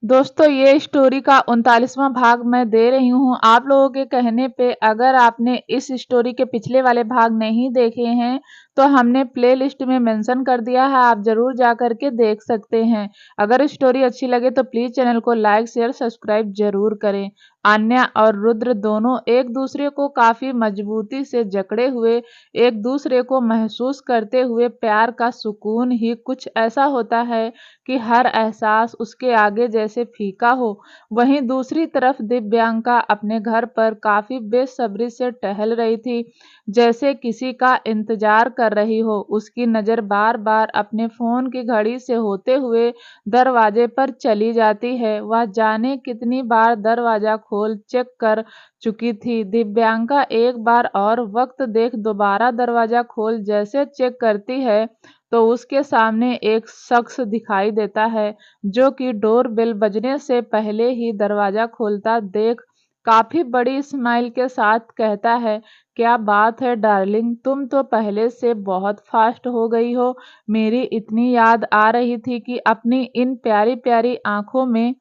दोस्तों ये स्टोरी का 39वां भाग मैं दे रही हूँ आप लोगों के कहने पे। अगर आपने इस स्टोरी के पिछले वाले भाग नहीं देखे हैं तो हमने प्लेलिस्ट में मेंशन कर दिया है, आप जरूर जा कर के देख सकते हैं। अगर स्टोरी अच्छी लगे तो प्लीज चैनल को लाइक शेयर सब्सक्राइब जरूर करें। आन्या और रुद्र दोनों एक दूसरे को काफी मजबूती से जकड़े हुए, एक दूसरे को महसूस करते हुए, प्यार का सुकून ही कुछ ऐसा होता है कि हर एहसास उसके आगे जैसे फीका हो। वहीं दूसरी तरफ दिव्यांका अपने घर पर काफी बेसब्री से टहल रही थी, जैसे किसी का इंतजार कर रही हो। उसकी नजर बार बार अपने फोन की घड़ी से होते हुए दरवाजे पर चली जाती है। वह जाने कितनी बार दरवाजा खोल चेक कर चुकी थी। दिव्यांका एक बार और वक्त देख दोबारा दरवाजा खोल जैसे चेक करती है तो उसके सामने एक शख्स दिखाई देता है, जो कि डोर बेल बजने से पहले ही दरवाजा खोलता देख काफी बड़ी स्माइल के साथ कहता है, क्या बात है डार्लिंग, तुम तो पहले से बहुत फास्ट हो गई हो। मेरी इतनी याद आ रही थी कि अपनी इन प्यारी प्यारी आंखों में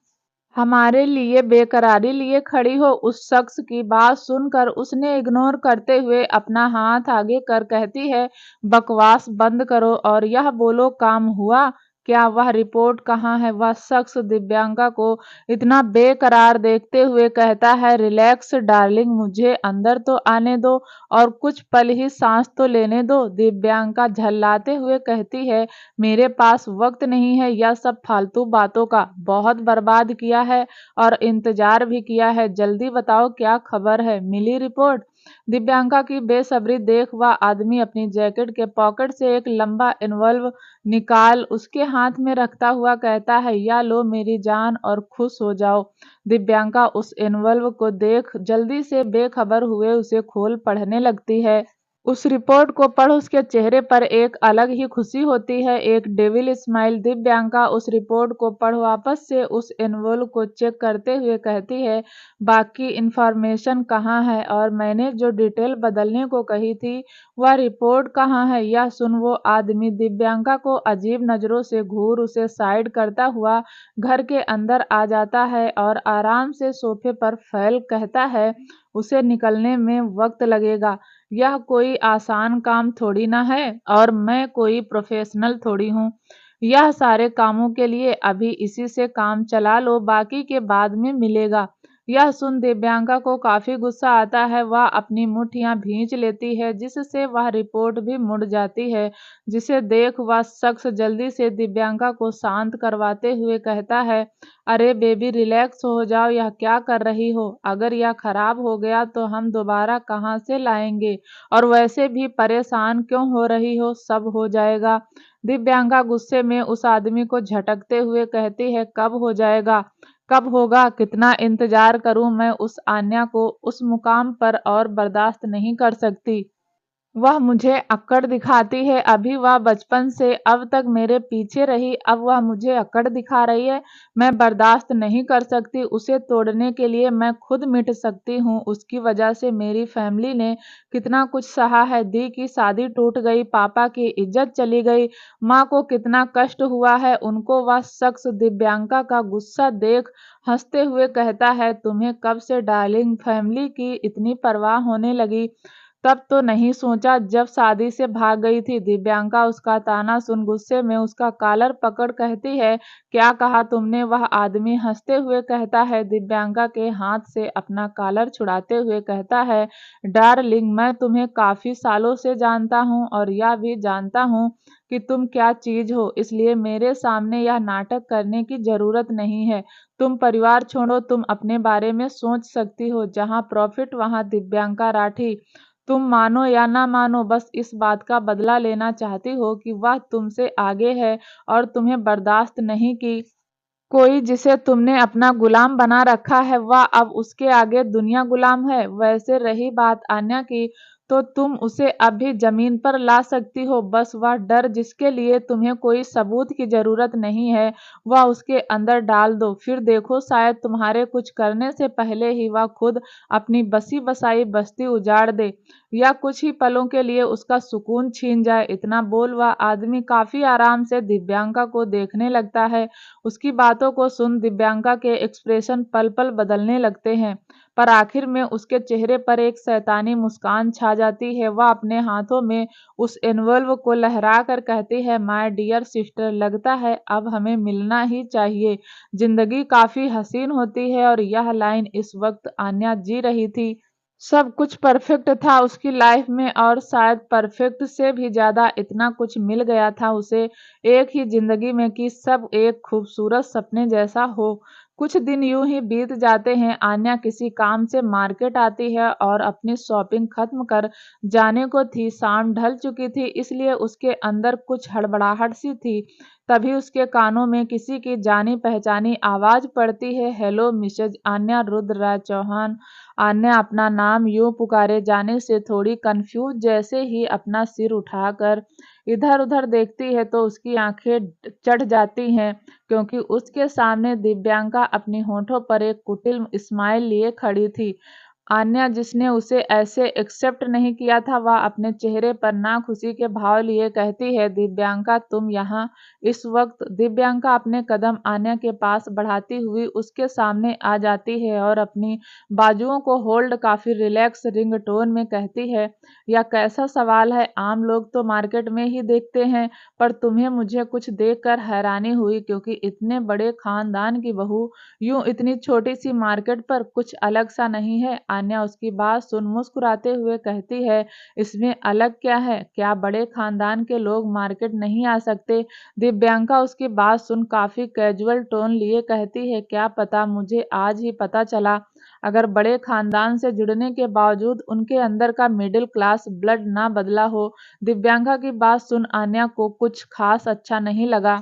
हमारे लिए बेकरारी लिए खड़ी हो। उस शख्स की बात सुनकर उसने इग्नोर करते हुए अपना हाथ आगे कर कहती है, बकवास बंद करो और यह बोलो काम हुआ क्या, वह रिपोर्ट कहाँ है। वह शख्स दिव्यांका को इतना बेकरार देखते हुए कहता है, रिलैक्स डार्लिंग, मुझे अंदर तो आने दो और कुछ पल ही सांस तो लेने दो। दिव्यांका झल्लाते हुए कहती है, मेरे पास वक्त नहीं है यह सब फालतू बातों का, बहुत बर्बाद किया है और इंतजार भी किया है, जल्दी बताओ क्या खबर है, मिली रिपोर्ट। दिव्यांका की बेसब्री देख वह आदमी अपनी जैकेट के पॉकेट से एक लंबा एनवल्व निकाल उसके हाथ में रखता हुआ कहता है, या लो मेरी जान और खुश हो जाओ। दिव्यांका उस एनवल्व को देख जल्दी से बेखबर हुए उसे खोल पढ़ने लगती है। उस रिपोर्ट को पढ़ उसके चेहरे पर एक अलग ही खुशी होती है, एक डेविल स्माइल। दिव्यांका उस रिपोर्ट को पढ़ वापस से उस एनवोल्व को चेक करते हुए कहती है, बाकी इंफॉर्मेशन कहाँ है और मैंने जो डिटेल बदलने को कही थी वह रिपोर्ट कहाँ है। यह सुन वो आदमी दिव्यांका को अजीब नजरों से घूर उसे साइड करता हुआ घर के अंदर आ जाता है और आराम से सोफे पर फैल कहता है, उसे निकलने में वक्त लगेगा, यह कोई आसान काम थोड़ी ना है और मैं कोई प्रोफेशनल थोड़ी हूँ। यह सारे कामों के लिए अभी इसी से काम चला लो, बाकी के बाद में मिलेगा। यह सुन दिव्यांका को काफी गुस्सा आता है, वह अपनी मुठ्ठियां भींच लेती है जिससे वह रिपोर्ट भी मुड़ जाती है, जिसे देख वह शख्स जल्दी से दिव्यांका को शांत करवाते हुए कहता है, अरे बेबी रिलैक्स हो जाओ, यह क्या कर रही हो, अगर यह खराब हो गया तो हम दोबारा कहाँ से लाएंगे, और वैसे भी परेशान क्यों हो रही हो, सब हो जाएगा। दिव्यांका गुस्से में उस आदमी को झटकते हुए कहती है, कब हो जाएगा, कब होगा, कितना इंतजार करूं मैं, उस आन्या को उस मुकाम पर और बर्दाश्त नहीं कर सकती। वह मुझे अक्कड़ दिखाती है, अभी वह बचपन से अब तक मेरे पीछे रही, अब वह मुझे अक्कड़ दिखा रही है। मैं बर्दाश्त नहीं कर सकती, उसे तोड़ने के लिए मैं खुद मिट सकती हूँ। उसकी वजह से मेरी फैमिली ने कितना कुछ सहा है, दी की शादी टूट गई, पापा की इज्जत चली गई, माँ को कितना कष्ट हुआ है उनको। वह शख्स दिव्यांका का गुस्सा देख हंसते हुए कहता है, तुम्हें कब से डार्लिंग फैमिली की इतनी परवाह होने लगी, तब तो नहीं सोचा जब शादी से भाग गई थी। दिव्यांका उसका ताना सुन गुस्से में उसका कॉलर पकड़ कहती है, क्या कहा तुमने। वह आदमी हंसते हुए कहता है, दिव्यांका के हाथ से अपना कॉलर छुड़ाते हुए कहता है, डार्लिंग मैं तुम्हें काफी सालों से जानता हूँ और यह भी जानता हूँ कि तुम क्या चीज हो, इसलिए मेरे सामने यह नाटक करने की जरूरत नहीं है। तुम परिवार छोड़ो, तुम अपने बारे में सोच सकती हो, जहाँ प्रॉफिट वहाँ दिव्यांका राठी। तुम मानो या ना मानो, बस इस बात का बदला लेना चाहती हो कि वह तुमसे आगे है और तुम्हें बर्दाश्त नहीं की। कोई जिसे तुमने अपना गुलाम बना रखा है वह अब उसके आगे दुनिया गुलाम है। वैसे रही बात आन्या की, तो तुम उसे अभी जमीन पर ला सकती हो। बस वह डर जिसके लिए तुम्हें कोई सबूत की जरूरत नहीं है, वह उसके अंदर डाल दो। फिर देखो, शायद तुम्हारे कुछ करने से पहले ही वह खुद अपनी बसी बसाई बस्ती उजाड़ दे, या कुछ ही पलों के लिए उसका सुकून छीन जाए। इतना बोल वह आदमी काफी आराम से दिव्यांका को देखने लगता है। उसकी बातों को सुन दिव्यांका के एक्सप्रेशन पल पल बदलने लगते हैं, पर आखिर में उसके चेहरे पर एक शैतानी मुस्कान छा जाती है। वह अपने हाथों में उस एनवल्व को लहरा कर कहती है, माय डियर सिस्टर, लगता है अब हमें मिलना ही चाहिए। जिंदगी काफी हसीन होती है। और यह लाइन इस वक्त आन्या जी रही थी। सब कुछ परफेक्ट था उसकी लाइफ में, और शायद परफेक्ट से भी ज्यादा इतना कुछ मिल गया था उसे एक ही जिंदगी में कि सब एक खूबसूरत सपने जैसा हो। कुछ दिन यूं ही बीत जाते हैं। आन्या किसी काम से मार्केट आती है और अपनी शॉपिंग खत्म कर जाने को थी। शाम ढल चुकी थी, इसलिए उसके अंदर कुछ हड़बड़ाहट सी थी। तभी उसके कानों में किसी की जानी पहचानी आवाज पड़ती है, हेलो मिसेज आन्या रुद्रराज चौहान। आन्या अपना नाम यूं पुकारे जाने से थोड़ी कंफ्यूज जैसे ही अपना सिर उठाकर इधर उधर देखती है तो उसकी आंखें चढ़ जाती हैं, क्योंकि उसके सामने दिव्यांका अपनी होठों पर एक कुटिल स्माइल लिए खड़ी थी। आन्या, जिसने उसे ऐसे एक्सेप्ट नहीं किया था, वह अपने चेहरे पर नाखुशी के भाव लिए कहती है, दिव्यांका तुम यहाँ इस वक्त। दिव्यांका अपने कदम आन्या के पास बढ़ाती हुई उसके सामने आ जाती है और अपनी बाजुओं को होल्ड काफी रिलैक्स रिंगटोन में कहती है, यह कैसा सवाल है, आम लोग तो मार्केट में ही देखते हैं, पर तुम्हें मुझे कुछ देखकर हैरानी हुई, क्योंकि इतने बड़े खानदान की बहू यूं इतनी छोटी सी मार्केट पर, कुछ अलग सा नहीं है। आन्या उसकी बात सुन मुस्कुराते हुए कहती है, इसमें अलग क्या है, क्या बड़े खानदान के लोग मार्केट नहीं आ सकते? दिव्यांका उसकी बात सुन काफी कैजुअल टोन लिए कहती है, क्या पता, मुझे आज ही पता चला। अगर बड़े खानदान से जुड़ने के बावजूद उनके अंदर का मिडिल क्लास ब्लड ना बदला हो। दिव्यांका की बात सुन आन्या को कुछ खास अच्छा नहीं लगा,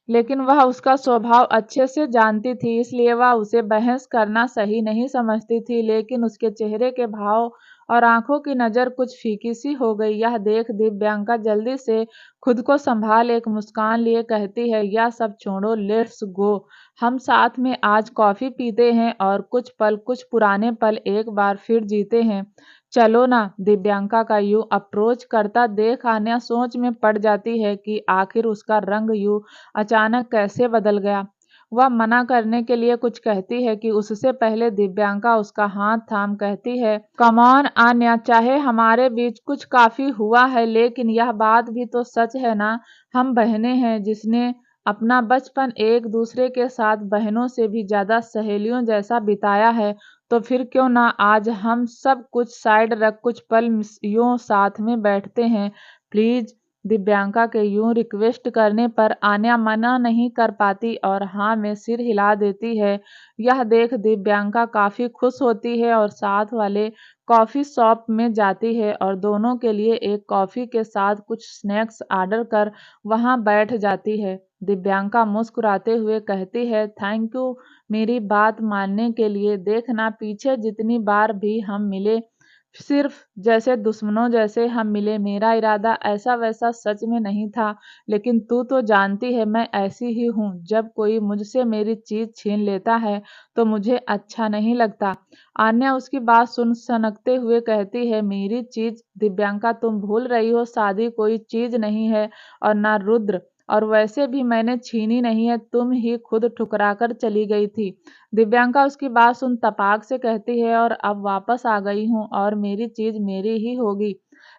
लेकिन वह उसका स्वभाव अच्छे से जानती थी, इसलिए वह उसे बहस करना सही नहीं समझती थी। लेकिन उसके चेहरे के भाव और आंखों की नजर कुछ फीकी सी हो गई। यह देख दिव्यांका जल्दी से खुद को संभाल एक मुस्कान लिए कहती है, यह सब छोड़ो, लेट्स गो। हम साथ में आज कॉफी पीते हैं और कुछ पुराने पल एक बार फिर जीते हैं। चलो ना। दिव्यांका का यूं अप्रोच करता देख आन्या सोच में पड़ जाती है कि आखिर उसका रंग यूं अचानक कैसे बदल गया। वह मना करने के लिए कुछ कहती है कि उससे पहले दिव्यांका उसका हाथ थाम कहती है, कम ऑन आन्या, चाहे हमारे बीच कुछ काफी हुआ है, लेकिन यह बात भी तो सच है ना, हम बहनें हैं। जिसने अपना बचपन एक दूसरे के साथ बहनों से भी ज्यादा सहेलियों जैसा बिताया है, तो फिर क्यों ना आज हम सब कुछ साइड रख कुछ पल यूं साथ में बैठते हैं, प्लीज। दिव्यांका के यूं रिक्वेस्ट करने पर आन्या मना नहीं कर पाती और हाँ में सिर हिला देती है। यह देख दिव्यांका काफी खुश होती है और साथ वाले कॉफी शॉप में जाती है और दोनों के लिए एक कॉफी के साथ कुछ स्नैक्स ऑर्डर कर वहां बैठ जाती है। दिव्यांका मुस्कुराते हुए कहती है, थैंक यू मेरी बात मानने के लिए। देखना, पीछे जितनी बार भी हम मिले, सिर्फ जैसे दुश्मनों जैसे हम मिले। मेरा इरादा ऐसा वैसा सच में नहीं था, लेकिन तू तो जानती है मैं ऐसी ही हूँ। जब कोई मुझसे मेरी चीज छीन लेता है तो मुझे अच्छा नहीं लगता। आन्या उसकी बात सुन सनकते हुए कहती है, मेरी चीज? दिव्यांका, तुम भूल रही हो, शादी कोई चीज नहीं है, और ना रुद्र, और वैसे भी मैंने छीनी नहीं है, तुम ही खुद ठुकरा कर चली गई थी। दिव्यांका उसकी बात सुन तपाक से कहती है, और अब वापस आ गई हूँ और मेरी चीज मेरी ही होगी।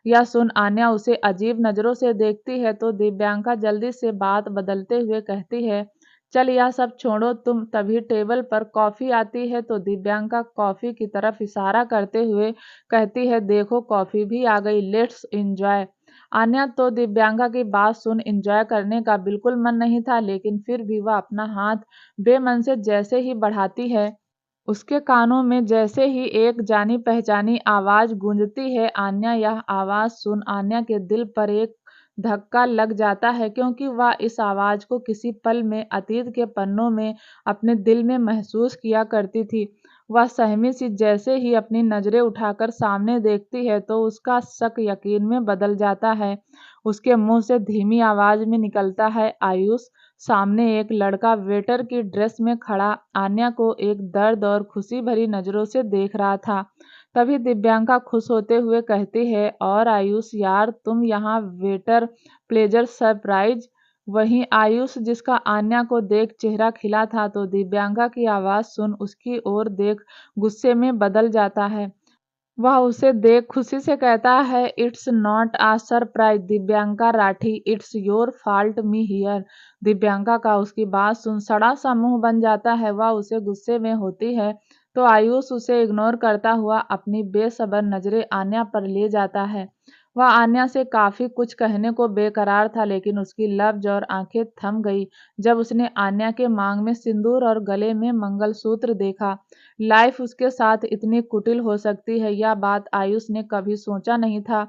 यह सुन आन्या उसे अजीब नजरों से देखती है तो दिव्यांका जल्दी से बात बदलते हुए कहती है, चल यह सब छोड़ो तुम। तभी टेबल पर कॉफी आती है तो दिव्यांका कॉफी की तरफ इशारा करते हुए कहती है, देखो कॉफी भी आ गई, लेट्स एंजॉय। आन्या तो दिव्यांका की बात सुन एंजॉय करने का बिल्कुल मन नहीं था, लेकिन फिर भी वह अपना हाथ बेमन से जैसे ही बढ़ाती है, उसके कानों में जैसे ही एक जानी पहचानी आवाज गूंजती है। आन्या, यह आवाज सुन आन्या के दिल पर एक धक्का लग जाता है, क्योंकि वह इस आवाज को किसी पल में अतीत के पन्नों में अपने दिल में महसूस किया करती थी। वह सहमी सी जैसे ही अपनी नजरें उठाकर सामने देखती है तो उसका शक यकीन में बदल जाता है। उसके मुंह से धीमी आवाज में निकलता है, आयुष। सामने एक लड़का वेटर की ड्रेस में खड़ा आन्या को एक दर्द और खुशी भरी नजरों से देख रहा था। तभी दिव्यांका खुश होते हुए कहती है, और आयुष यार तुम यहाँ वेटर, प्लेजर सरप्राइज। वहीं आयुष, जिसका आन्या को देख चेहरा खिला था, तो दिव्यांका की आवाज सुन उसकी ओर देख गुस्से में बदल जाता है। वह उसे देख खुशी से कहता है, it's not a surprise Divyanka Rathi, it's your fault me here. Divyanka का उसकी बात सुन सड़ा सा मुंह बन जाता है। वह उसे गुस्से में होती है तो आयुष उसे इग्नोर करता हुआ अपनी बेसब्र नजरें आन्या पर ले जाता है। वह आन्या से काफी कुछ कहने को बेकरार था, लेकिन उसकी लब्ज और आंखें थम गई जब उसने आन्या के मांग में सिंदूर और गले में मंगलसूत्र देखा। लाइफ उसके साथ इतनी कुटिल हो सकती है, यह बात आयुष ने कभी सोचा नहीं था।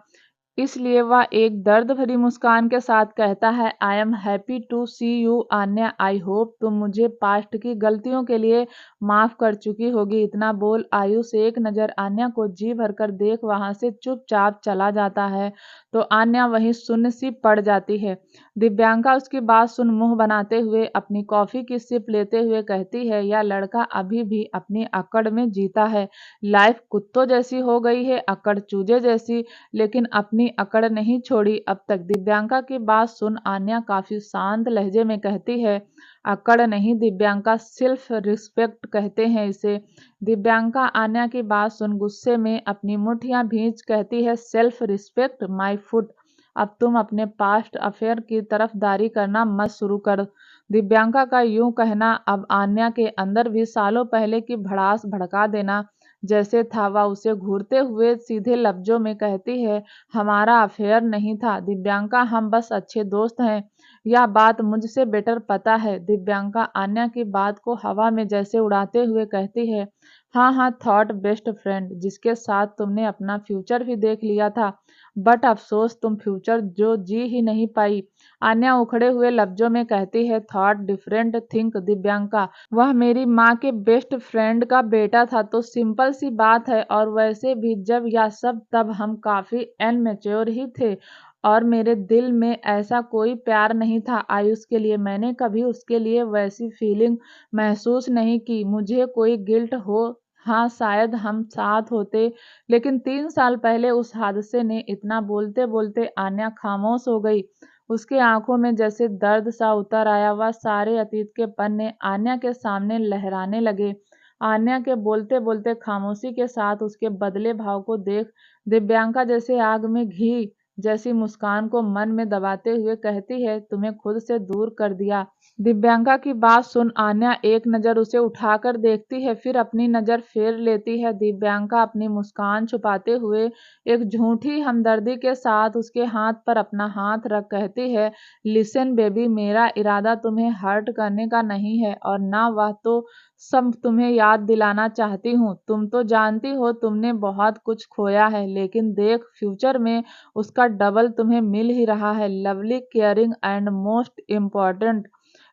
इसलिए वह एक दर्द भरी मुस्कान के साथ कहता है, I am happy to see you Anya, I hope तुम मुझे पास्ट की गलतियों के लिए माफ कर चुकी होगी। इतना बोल आयुष एक नजर आन्या को जी भरकर देख वहां से चुपचाप चला जाता है तो आन्या वहीं शून्य सी पड़ जाती है। दिव्यांका उसकी बात सुन मुंह बनाते हुए अपनी कॉफी की सिप लेते हुए कहती है, यह लड़का अभी भी अपनी अकड़ में जीता है। लाइफ कुत्तों जैसी हो गई है, अकड़ चूजे जैसी, लेकिन अपनी अकड़ नहीं छोड़ी अब तक। दिव्यांका की बात सुन आन्या काफी शांत लहजे में कहती है, अकड़ नहीं दिव्यांका, सेल्फ रिस्पेक्ट कहते हैं इसे। दिव्यांका आन्या की बात सुन गुस्से में अपनी मुठ्ठियां भींच कहती है, सेल्फ रिस्पेक्ट माय फुट। अब तुम अपने पास्ट अफेयर की तरफदारी करना मत शुरू कर। दिव्यांका का यूं कहना अब आन्या के अंदर भी सालों पहले की भड़ास भड़का देना जैसे था। वह उसे घूरते हुए सीधे लफ्जों में कहती है, हमारा अफेयर नहीं था दिव्यांका, हम बस अच्छे दोस्त हैं। यह बात मुझसे बेटर पता है। दिव्यांका आन्या की बात को हवा में जैसे उड़ाते हुए कहती है, हाँ हाँ, थॉट बेस्ट फ्रेंड, जिसके साथ तुमने अपना फ्यूचर भी देख लिया था, बट अफसोस तुम फ्यूचर जो जी ही नहीं पाई। आन्या उखड़े हुए लफ्जों में कहती है, थॉट डिफरेंट थिंक दिव्यांका, वह मेरी माँ के बेस्ट फ्रेंड का बेटा था तो सिंपल सी बात है। और वैसे भी जब यह सब तब हम काफी इनमेच्योर ही थे और मेरे दिल में ऐसा कोई प्यार नहीं था आयुष के लिए। मैंने कभी उसके लिए वैसी फीलिंग महसूस नहीं की। मुझे कोई गिल्ट हो, हाँ शायद हम साथ होते, लेकिन 3 साल पहले उस हादसे ने। इतना बोलते बोलते आन्या खामोश हो गई। उसकी आंखों में जैसे दर्द सा उतर आया। वह सारे अतीत के पन्ने आन्या के सामने लहराने लगे। आन्या के बोलते बोलते खामोशी के साथ उसके बदले भाव को देख दिव्यांका जैसे आग में घी जैसी मुस्कान को मन में दबाते हुए कहती है, तुम्हें खुद से दूर कर दिया। दिव्यांका की बात सुन आन्या एक नजर उसे उठाकर देखती है, फिर अपनी नजर फेर लेती है। दिव्यांका अपनी मुस्कान छुपाते हुए एक झूठी हमदर्दी के साथ उसके हाथ पर अपना हाथ रख कहती है, लिसन बेबी, मेरा इरादा तुम्हें हर्ट करने का नहीं है और ना वह तो सब तुम्हें याद दिलाना चाहती हूँ। तुम तो जानती हो तुमने बहुत कुछ खोया है, लेकिन देख फ्यूचर में उसका डबल तुम्हें मिल ही रहा है। Lovely, caring and most important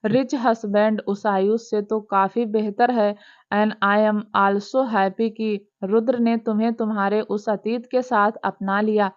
rich husband उस आयुष से तो काफी बेहतर है। And I am also happy कि रुद्र ने तुम्हें तुम्हारे उस अतीत के साथ अपना लिया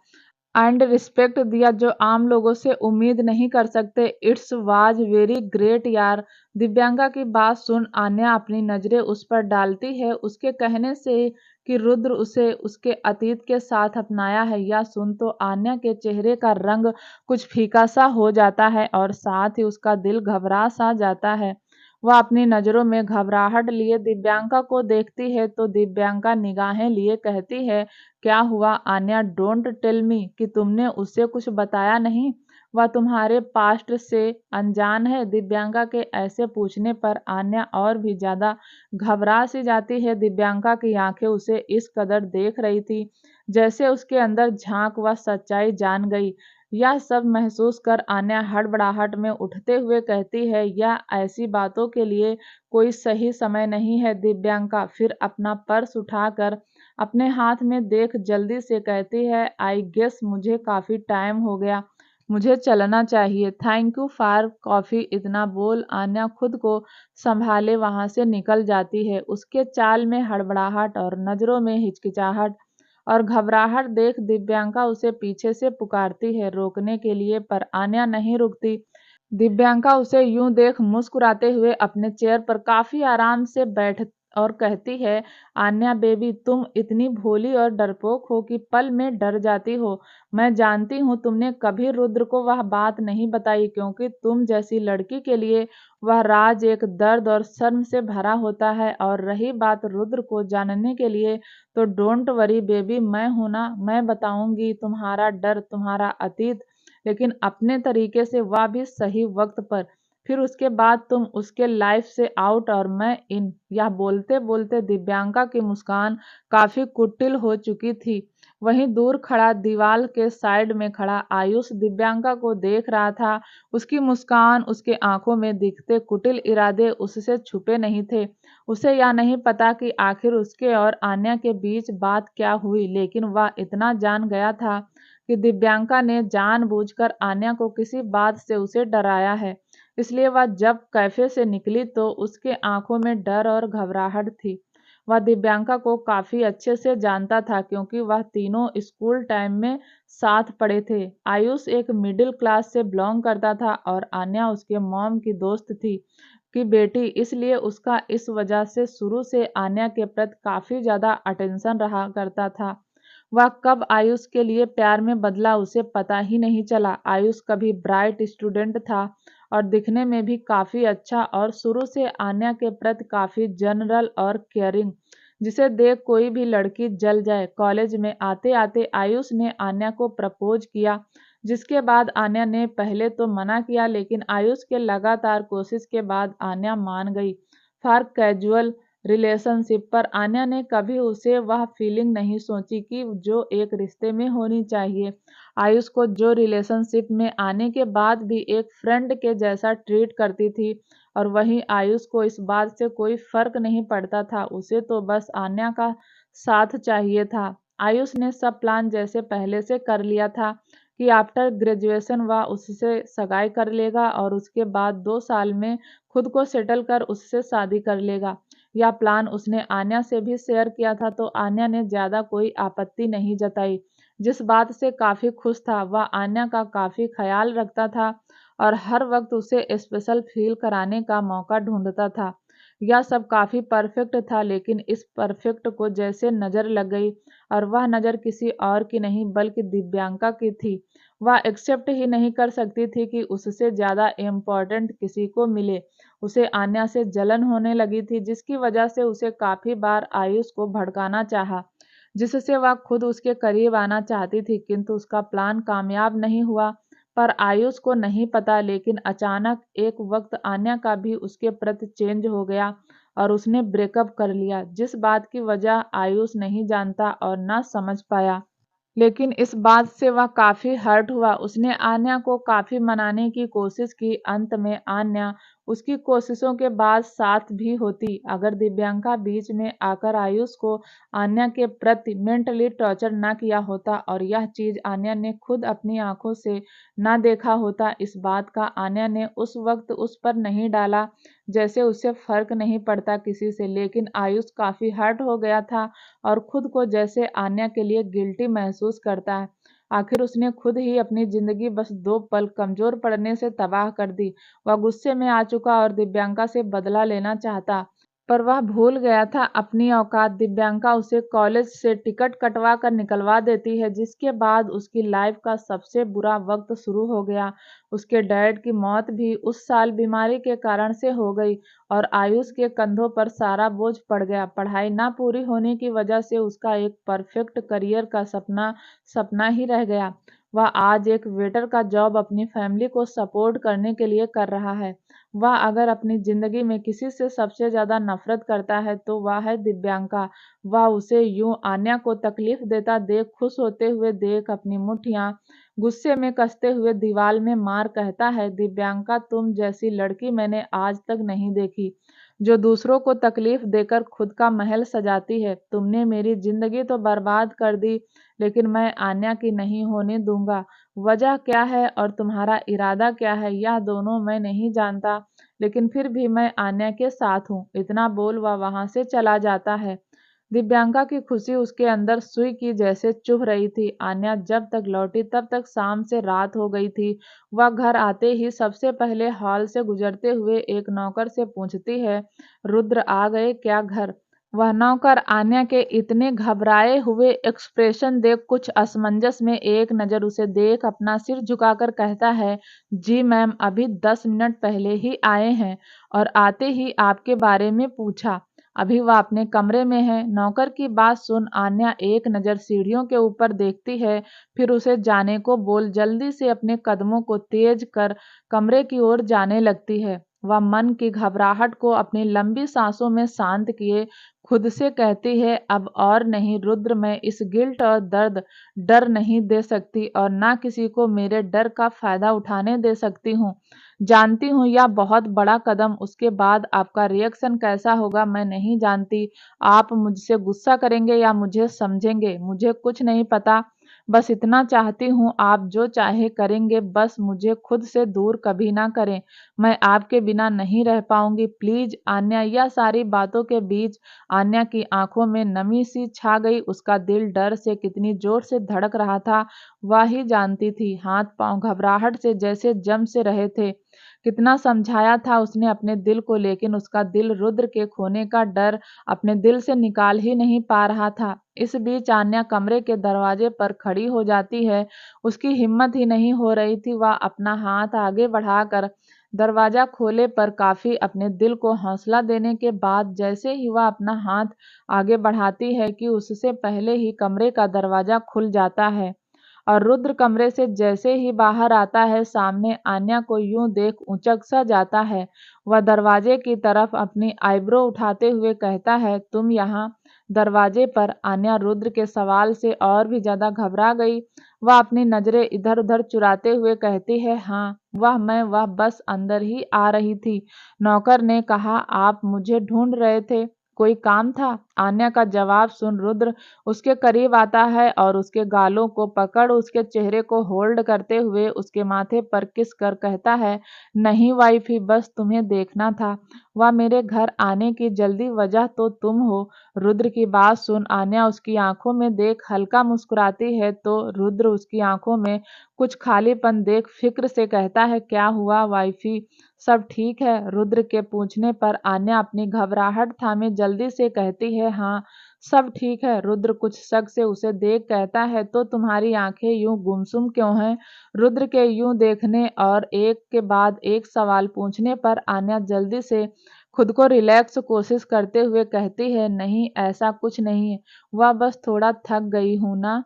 एंड रिस्पेक्ट दिया जो आम लोगों से उम्मीद नहीं कर सकते। इट्स वाज वेरी ग्रेट यार। दिव्यांका की बात सुन आन्या अपनी नजरें उस पर डालती है। उसके कहने से कि रुद्र उसे उसके अतीत के साथ अपनाया है, यह सुन तो आन्या के चेहरे का रंग कुछ फीका सा हो जाता है और साथ ही उसका दिल घबरा सा जाता है। वह अपनी नजरों में घबराहट लिए दिव्यांका को देखती है तो दिव्यांका निगाहें लिए कहती है, क्या हुआ आन्या, डोंट टेल मी कि तुमने उससे कुछ बताया नहीं, वह तुम्हारे पास्ट से अनजान है। दिव्यांका के ऐसे पूछने पर आन्या और भी ज्यादा घबरा सी जाती है। दिव्यांका की आंखें उसे इस कदर देख रही थी जैसे उसके अंदर झांक वह सच्चाई जान गई। यह सब महसूस कर आन्या हड़बड़ाहट में उठते हुए कहती है, यह ऐसी बातों के लिए कोई सही समय नहीं है दिव्यांका। फिर अपना पर्स उठाकर अपने हाथ में देख जल्दी से कहती है, आई गेस मुझे काफी टाइम हो गया मुझे चलना चाहिए। Thank you for coffee. इतना बोल आन्या खुद को संभाले वहां से निकल जाती है। उसके चाल में हड़बड़ाहट और नजरों में हिचकिचाहट और घबराहट देख दिव्यांका उसे पीछे से पुकारती है रोकने के लिए, पर आन्या नहीं रुकती। दिव्यांका उसे यूं देख मुस्कुराते हुए अपने चेयर पर काफी आराम से बैठ और कहती है, आन्या बेबी, तुम इतनी भोली और डरपोक हो कि पल में डर जाती हो। मैं जानती हूँ तुमने कभी रुद्र को वह बात नहीं बताई, क्योंकि तुम जैसी लड़की के लिए वह राज एक दर्द और शर्म से भरा होता है। और रही बात रुद्र को जानने के लिए, तो डोंट वरी बेबी, मैं हूं ना, मैं बताऊंगी तुम्हारा डर, तुम्हारा अतीत, लेकिन अपने तरीके से, वह भी सही वक्त पर। फिर उसके बाद तुम उसके लाइफ से आउट और मैं इन। यह बोलते बोलते दिव्यांका की मुस्कान काफी कुटिल हो चुकी थी। वहीं दूर खड़ा दीवार के साइड में खड़ा आयुष दिव्यांका को देख रहा था। उसकी मुस्कान, उसके आंखों में दिखते कुटिल इरादे उससे छुपे नहीं थे। उसे यह नहीं पता कि आखिर उसके और आन्या के बीच बात क्या हुई, लेकिन वह इतना जान गया था कि दिव्यांका ने जानबूझकर आन्या को किसी बात से उसे डराया है। इसलिए वह जब कैफे से निकली तो उसके आंखों में डर और घबराहट थी। वह दिव्यांका को काफी अच्छे से जानता था, क्योंकि वह तीनों स्कूल टाइम में साथ पढ़े थे। आयुष एक मिडिल क्लास से बिलोंग करता था और आन्या उसके मॉम की दोस्त थी की बेटी, इसलिए उसका इस वजह से शुरू से आन्या के प्रति काफी ज्यादा अटेंशन रहा करता था। वह कब आयुष के लिए प्यार में बदला उसे पता ही नहीं चला। आयुष कभी ब्राइट स्टूडेंट था और दिखने में भी काफी अच्छा, और शुरू से आन्या के प्रति काफी जनरल और केयरिंग, जिसे देख कोई भी लड़की जल जाए। कॉलेज में आते आते आयुष ने आन्या को प्रपोज किया, जिसके बाद आन्या ने पहले तो मना किया, लेकिन आयुष के लगातार कोशिश के बाद आन्या मान गई। फॉर कैजुअल रिलेशनशिप, पर आन्या ने कभी उसे वह फीलिंग नहीं सोची कि जो एक रिश्ते में होनी चाहिए। आयुष को जो रिलेशनशिप में आने के बाद भी एक फ्रेंड के जैसा ट्रीट करती थी, और वहीं आयुष को इस बात से कोई फर्क नहीं पड़ता था। उसे तो बस आन्या का साथ चाहिए था। आयुष ने सब प्लान जैसे पहले से कर लिया था कि आफ्टर ग्रेजुएशन वह उससे सगाई कर लेगा और उसके बाद 2 साल में खुद को सेटल कर उससे शादी कर लेगा। यह प्लान उसने आन्या से भी शेयर किया था, तो आन्या ने ज्यादा कोई आपत्ति नहीं जताई। जिस बात से काफी खुश था, वह आन्या का काफी ख्याल रखता था और हर वक्त उसे स्पेशल फील कराने का मौका ढूंढता था। यह सब काफी परफेक्ट था, लेकिन इस परफेक्ट को जैसे नजर लग गई, और वह नजर किसी और की नहीं बल्कि दिव्यांका की थी। वह एक्सेप्ट ही नहीं कर सकती थी कि उससे ज्यादा इम्पोर्टेंट किसी को मिले। उसे आन्या से जलन होने लगी थी, जिसकी वजह से उसे काफी बार आयुष को भड़काना चाहा, जिससे वह खुद उसके करीब आना चाहती थी, किंतु उसका प्लान कामयाब नहीं हुआ। पर आयुष को नहीं पता, लेकिन अचानक एक वक्त आन्या का भी उसके प्रति चेंज हो गया और उसने ब्रेकअप कर लिया। जिस बात की वजह आयुष नहीं जानता और ना समझ पाया, लेकिन इस बात से वह काफी हर्ट हुआ। उसने आन्या को काफी मनाने की कोशिश की। अंत में आन्या उसकी कोशिशों के बाद साथ भी होती। अगर दिव्यांका बीच में आकर आयुष को आन्या के प्रति मेंटली टॉर्चर ना किया होता और यह चीज आन्या ने खुद अपनी आंखों से ना देखा होता, इस बात का आन्या ने उस वक्त उस पर नहीं डाला, जैसे उससे फर्क नहीं पड़ता किसी से। लेकिन आयुष काफी हर्ट हो गया था और खुद को जैसे आन्या के लिए गिल्टी महसूस करता है। आखिर उसने खुद ही अपनी जिंदगी बस 2 पल कमजोर पड़ने से तबाह कर दी। वह गुस्से में आ चुका और दिव्यांका से बदला लेना चाहता, पर वह भूल गया था अपनी औकात। दिव्यांका उसे कॉलेज से टिकट कटवा कर निकलवा देती है, जिसके बाद उसकी लाइफ का सबसे बुरा वक्त शुरू हो गया। उसके डैड की मौत भी उस साल बीमारी के कारण से हो गई और आयुष के कंधों पर सारा बोझ पड़ गया। पढ़ाई ना पूरी होने की वजह से उसका एक परफेक्ट करियर का सपना सपना ही रह गया। वह आज एक वेटर का जॉब अपनी फैमिली को सपोर्ट करने के लिए कर रहा है। वह अगर अपनी जिंदगी में किसी से सबसे ज्यादा नफरत करता है तो वह है दिव्यांका। वह उसे यूं आन्या को तकलीफ देता देख खुश होते हुए देख अपनी मुठ्ठियां गुस्से में कसते हुए दीवार में मार कहता है, दिव्यांका, तुम जैसी लड़की मैंने आज तक नहीं देखी। जो दूसरों को तकलीफ देकर खुद का महल सजाती है। तुमने मेरी जिंदगी तो बर्बाद कर दी, लेकिन मैं आन्या की नहीं होने दूंगा। वजह क्या है और तुम्हारा इरादा क्या है, यह दोनों मैं नहीं जानता, लेकिन फिर भी मैं आन्या के साथ हूँ। इतना बोल वह वहां से चला जाता है। दिव्यांका की खुशी उसके अंदर सुई की जैसे चुभ रही थी। आन्या जब तक लौटी तब तक शाम से रात हो गई थी। वह घर आते ही सबसे पहले हॉल से गुजरते हुए एक नौकर से पूछती है, रुद्र आ गए क्या घर? वह नौकर आन्या के इतने घबराए हुए एक्सप्रेशन देख कुछ असमंजस में एक नजर उसे देख अपना सिर झुकाकर कहता है, जी मैम, अभी 10 मिनट पहले ही आए हैं और आते ही आपके बारे में पूछा। अभी वह अपने कमरे में है। नौकर की बात सुन आन्या एक नज़र सीढ़ियों के ऊपर देखती है, फिर उसे जाने को बोल जल्दी से अपने कदमों को तेज कर कमरे की ओर जाने लगती है। वह मन की घबराहट को अपनी लंबी सांसों में शांत किए खुद से कहती है, अब और नहीं रुद्र, मैं इस गिल्ट और दर्द डर नहीं दे सकती और ना किसी को मेरे डर का फायदा उठाने दे सकती हूँ। जानती हूँ यह बहुत बड़ा कदम, उसके बाद आपका रिएक्शन कैसा होगा मैं नहीं जानती। आप मुझसे गुस्सा करेंगे या मुझे समझेंगे, मुझे कुछ नहीं पता। बस इतना चाहती हूँ आप जो चाहे करेंगे, बस मुझे खुद से दूर कभी ना करें। मैं आपके बिना नहीं रह पाऊंगी, प्लीज आन्या। यह सारी बातों के बीच आन्या की आंखों में नमी सी छा गई। उसका दिल डर से कितनी जोर से धड़क रहा था वह ही जानती थी। हाथ पांव घबराहट से जैसे जम से रहे थे। कितना समझाया था उसने अपने दिल को, लेकिन उसका दिल रुद्र के खोने का डर अपने दिल से निकाल ही नहीं पा रहा था। इस बीच आन्या कमरे के दरवाजे पर खड़ी हो जाती है। उसकी हिम्मत ही नहीं हो रही थी। वह अपना हाथ आगे बढ़ाकर दरवाजा खोले, पर काफी अपने दिल को हौसला देने के बाद जैसे ही वह अपना हाथ आगे बढ़ाती है कि उससे पहले ही कमरे का दरवाजा खुल जाता है और रुद्र कमरे से जैसे ही बाहर आता है, सामने आन्या को यूं देख उचक सा जाता है। वह दरवाजे की तरफ अपनी आईब्रो उठाते हुए कहता है, तुम यहाँ? दरवाजे पर आन्या रुद्र के सवाल से और भी ज्यादा घबरा गई। वह अपनी नजरें इधर उधर चुराते हुए कहती है, हाँ वह बस अंदर ही आ रही थी। नौकर ने कहा आप मुझे ढूंढ रहे थे, कोई काम था? आन्या का जवाब सुन रुद्र उसके करीब आता है और उसके गालों को पकड़ उसके चेहरे को होल्ड करते हुए उसके माथे पर किस कर कहता है, नहीं वाइफी, बस तुम्हें देखना था। वह मेरे घर आने की जल्दी वजह तो तुम हो। रुद्र की बात सुन आन्या उसकी आंखों में देख हल्का मुस्कुराती है, तो रुद्र उसकी आंखों में कुछ खालीपन देख फिक्र से कहता है, क्या हुआ वाइफी, सब ठीक है? रुद्र के पूछने पर आन्या अपनी घबराहट थामे जल्दी से कहती है, हाँ सब ठीक है। रुद्र कुछ शक से उसे देख कहता है, तो तुम्हारी आंखें यूं गुमसुम क्यों हैं? रुद्र के यूं देखने और एक के बाद एक सवाल पूछने पर आन्या जल्दी से खुद को रिलैक्स कोशिश करते हुए कहती है, नहीं ऐसा कुछ नहीं है, वह बस थोड़ा थक गई हूं ना,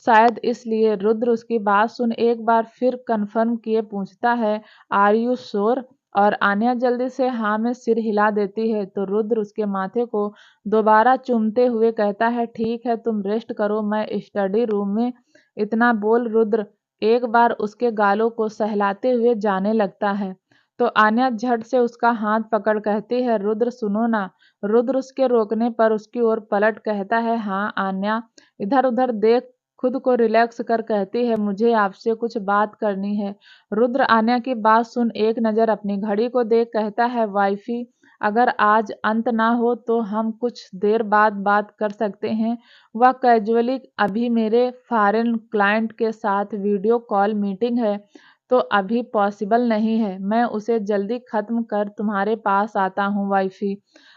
शायद इसलिए। रुद्र उसकी बात सुन एक बार फिर कंफर्म किए पूछता है, आर यू श्योर? और आन्या जल्दी से हाँ में सिर हिला देती है, तो रुद्र उसके माथे को दोबारा चूमते हुए कहता है, ठीक है तुम रेस्ट करो, मैं स्टडी रूम में। इतना बोल रुद्र एक बार उसके गालों को सहलाते हुए जाने लगता है, तो आन्या झट से उसका हाथ पकड़ कहती है, रुद्र सुनो ना। रुद्र उसके रोकने पर उसकी ओर पलट कहता है, हाँ आन्या। इधर उधर देख खुद को रिलैक्स कर कहती है, मुझे आपसे कुछ बात करनी है। रुद्र आन्या की बात सुन एक नज़र अपनी घड़ी को देख कहता है, वाइफी, अगर आज अंत ना हो तो हम कुछ देर बाद बात कर सकते हैं। वह कैजुअली, अभी मेरे फॉरेन क्लाइंट के साथ वीडियो कॉल मीटिंग है, तो अभी पॉसिबल नहीं है। मैं उसे जल्दी खत्म कर तुम्हारे पास आता हूँ वाइफी।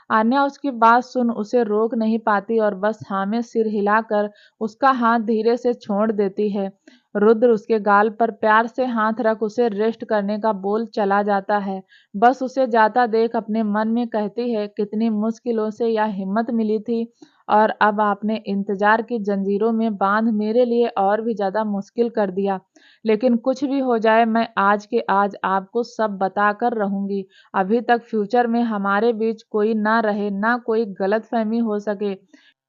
आन्या उसकी बात सुन उसे रोक नहीं पाती और बस हाँ में सिर हिलाकर उसका हाथ धीरे से छोड़ देती है। रुद्र उसके गाल पर प्यार से हाथ रख उसे रेस्ट करने का बोल चला जाता है। बस उसे जाता देख अपने मन में कहती है, कितनी मुश्किलों से यह हिम्मत मिली थी और अब आपने इंतजार की जंजीरों में बांध मेरे लिए और भी ज्यादा मुश्किल कर दिया। लेकिन कुछ भी हो जाए, मैं आज के आज आपको सब बता कर रहूंगी। अभी तक फ्यूचर में हमारे बीच कोई ना रहे, ना कोई गलतफहमी हो सके।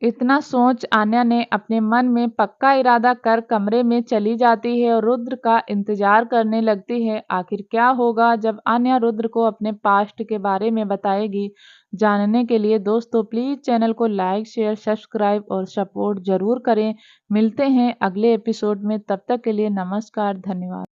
इतना सोच आन्या ने अपने मन में पक्का इरादा कर कमरे में चली जाती है और रुद्र का इंतजार करने लगती है। आखिर क्या होगा जब आन्या रुद्र को अपने पास्ट के बारे में बताएगी? जानने के लिए दोस्तों प्लीज चैनल को लाइक शेयर सब्सक्राइब और सपोर्ट जरूर करें। मिलते हैं अगले एपिसोड में, तब तक के लिए नमस्कार, धन्यवाद।